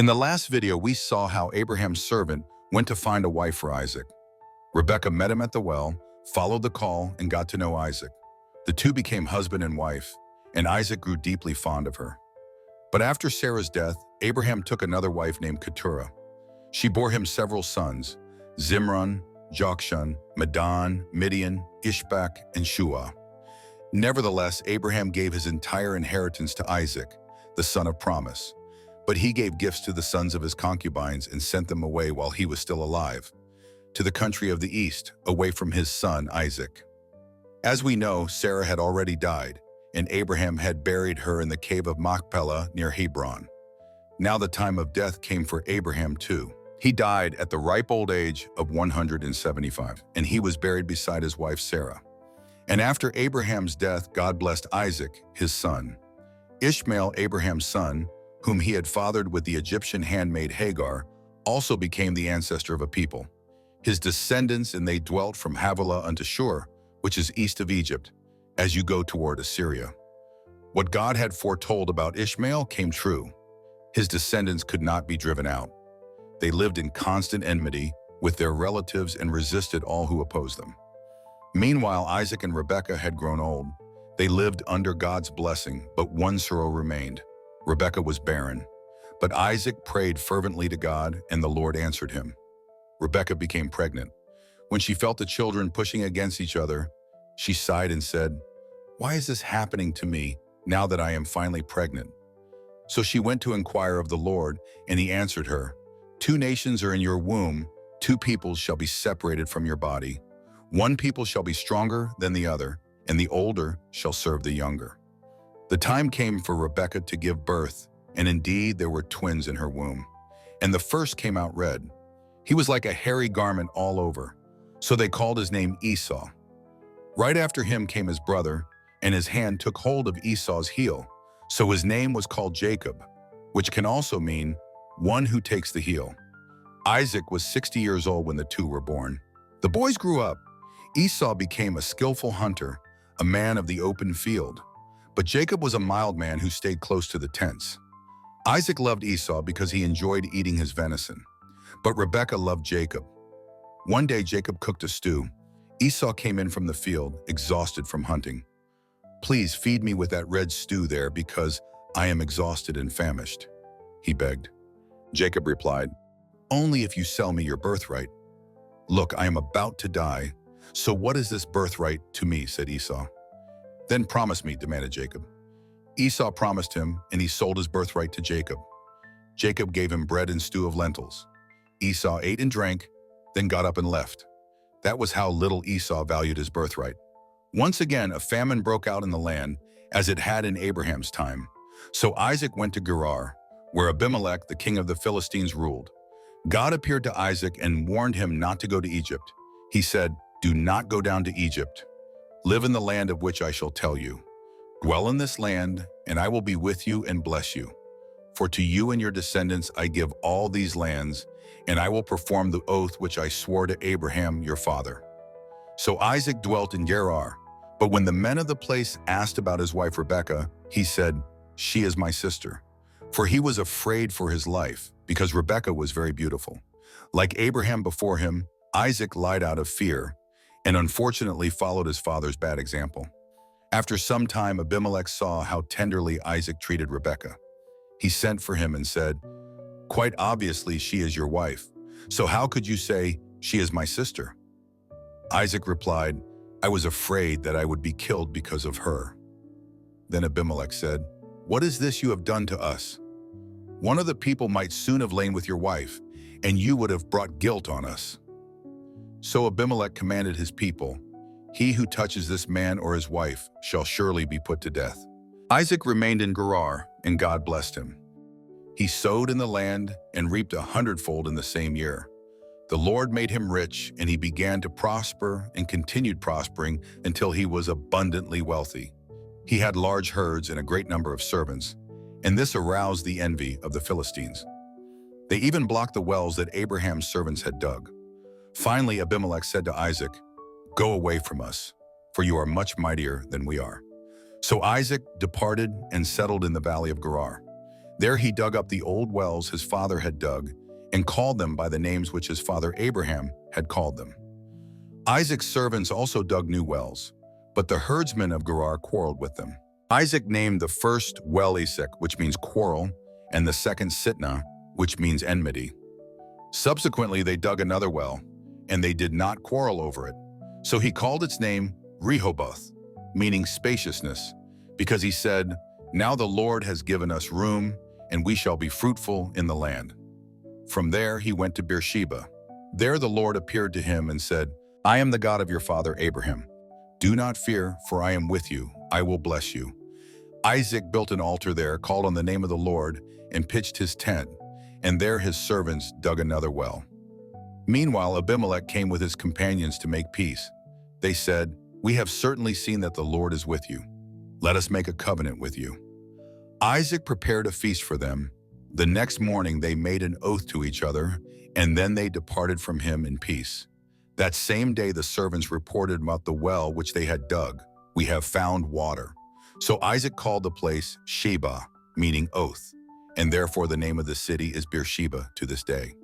In the last video, we saw how Abraham's servant went to find a wife for Isaac. Rebekah met him at the well, followed the call, and got to know Isaac. The two became husband and wife, and Isaac grew deeply fond of her. But after Sarah's death, Abraham took another wife named Keturah. She bore him several sons, Zimran, Jokshan, Medan, Midian, Ishbak, and Shua. Nevertheless, Abraham gave his entire inheritance to Isaac, the son of promise. But he gave gifts to the sons of his concubines and sent them away while he was still alive, to the country of the east, away from his son Isaac. As we know, Sarah had already died, and Abraham had buried her in the cave of Machpelah near Hebron. Now the time of death came for Abraham too. He died at the ripe old age of 175, and he was buried beside his wife Sarah. And after Abraham's death, God blessed Isaac, his son. Ishmael, Abraham's son, whom he had fathered with the Egyptian handmaid Hagar, also became the ancestor of a people. His descendants, and they dwelt from Havilah unto Shur, which is east of Egypt, as you go toward Assyria. What God had foretold about Ishmael came true. His descendants could not be driven out. They lived in constant enmity with their relatives and resisted all who opposed them. Meanwhile, Isaac and Rebekah had grown old. They lived under God's blessing, but one sorrow remained. Rebekah was barren. But Isaac prayed fervently to God, and the Lord answered him. Rebekah became pregnant. When she felt the children pushing against each other, she sighed and said, "Why is this happening to me now that I am finally pregnant?" So she went to inquire of the Lord, and he answered her, "Two nations are in your womb, two peoples shall be separated from your body. One people shall be stronger than the other, and the older shall serve the younger." The time came for Rebekah to give birth, and indeed there were twins in her womb. And the first came out red. He was like a hairy garment all over, so they called his name Esau. Right after him came his brother, and his hand took hold of Esau's heel, so his name was called Jacob, which can also mean one who takes the heel. Isaac was 60 years old when the two were born. The boys grew up. Esau became a skillful hunter, a man of the open field. But Jacob was a mild man who stayed close to the tents. Isaac loved Esau because he enjoyed eating his venison, but Rebekah loved Jacob. One day Jacob cooked a stew. Esau came in from the field, exhausted from hunting. "Please feed me with that red stew there because I am exhausted and famished," he begged. Jacob replied, "Only if you sell me your birthright." "Look, I am about to die, so what is this birthright to me?" said Esau. "Then promise me," demanded Jacob. Esau promised him, and he sold his birthright to Jacob. Jacob gave him bread and stew of lentils. Esau ate and drank, then got up and left. That was how little Esau valued his birthright. Once again, a famine broke out in the land, as it had in Abraham's time. So Isaac went to Gerar, where Abimelech, the king of the Philistines, ruled. God appeared to Isaac and warned him not to go to Egypt. He said, "Do not go down to Egypt. Live in the land of which I shall tell you. Dwell in this land, and I will be with you and bless you. For to you and your descendants I give all these lands, and I will perform the oath which I swore to Abraham your father." So Isaac dwelt in Gerar. But when the men of the place asked about his wife Rebekah, he said, "She is my sister." For he was afraid for his life, because Rebekah was very beautiful. Like Abraham before him, Isaac lied out of fear, and unfortunately followed his father's bad example. After some time, Abimelech saw how tenderly Isaac treated Rebekah. He sent for him and said, "Quite obviously she is your wife, so how could you say, 'She is my sister'?" Isaac replied, "I was afraid that I would be killed because of her." Then Abimelech said, "What is this you have done to us? One of the people might soon have lain with your wife, and you would have brought guilt on us." So Abimelech commanded his people, "He who touches this man or his wife shall surely be put to death." Isaac remained in Gerar, and God blessed him. He sowed in the land and reaped 100-fold in the same year. The Lord made him rich, and he began to prosper and continued prospering until he was abundantly wealthy. He had large herds and a great number of servants, and this aroused the envy of the Philistines. They even blocked the wells that Abraham's servants had dug. Finally, Abimelech said to Isaac, "Go away from us, for you are much mightier than we are." So Isaac departed and settled in the valley of Gerar. There he dug up the old wells his father had dug and called them by the names which his father Abraham had called them. Isaac's servants also dug new wells, but the herdsmen of Gerar quarreled with them. Isaac named the first well Esek, which means quarrel, and the second Sitnah, which means enmity. Subsequently, they dug another well, and they did not quarrel over it. So he called its name Rehoboth, meaning spaciousness, because he said, "Now the Lord has given us room, and we shall be fruitful in the land." From there he went to Beersheba. There the Lord appeared to him and said, "I am the God of your father Abraham. Do not fear, for I am with you. I will bless you." Isaac built an altar there, called on the name of the Lord, and pitched his tent, and there his servants dug another well. Meanwhile, Abimelech came with his companions to make peace. They said, "We have certainly seen that the Lord is with you. Let us make a covenant with you." Isaac prepared a feast for them. The next morning they made an oath to each other, and then they departed from him in peace. That same day the servants reported about the well which they had dug. "We have found water." So Isaac called the place Sheba, meaning oath, and therefore the name of the city is Beersheba to this day.